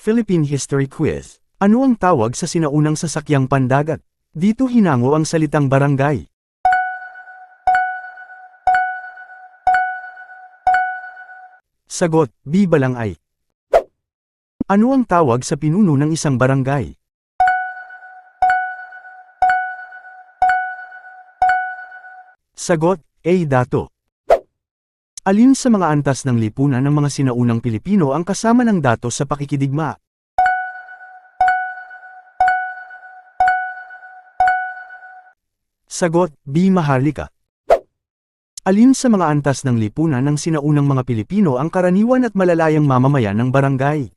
Philippine History Quiz. Ano ang tawag sa sinaunang sasakyang pandagat? Dito hinango ang salitang barangay. Sagot, B. Balangay. Ano ang tawag sa pinuno ng isang barangay? Sagot, A. Dato. Alin sa mga antas ng lipunan ng mga sinaunang Pilipino ang kasama ng dato sa pakikidigma? Sagot, B. Maharlika. Alin sa mga antas ng lipunan ng sinaunang mga Pilipino ang karaniwan at malalayang mamamayan ng barangay?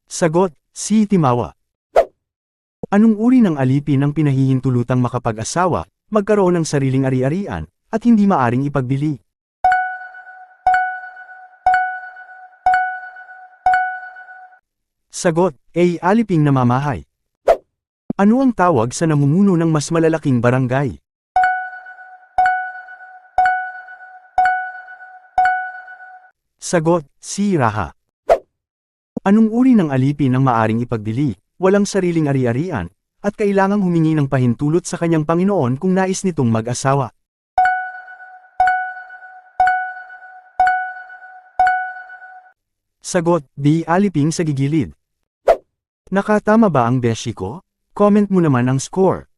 Sagot, C. Timawa. Anong uri ng alipin ang pinahihintulutang makapag-asawa, magkaroon ng sariling ari-arian, at hindi maaring ipagbili? Sagot, A. Aliping namamahay. Ano ang tawag sa namumuno ng mas malalaking barangay? Sagot, C. Raha. Anong uri ng alipin ang maaring ipagbili, walang sariling ari-arian, at kailangang humingi ng pahintulot sa kanyang Panginoon kung nais nitong mag-asawa? Sagot, B. Aliping sa gigilid. Nakatama ba ang beshi ko? Comment mo naman ang score.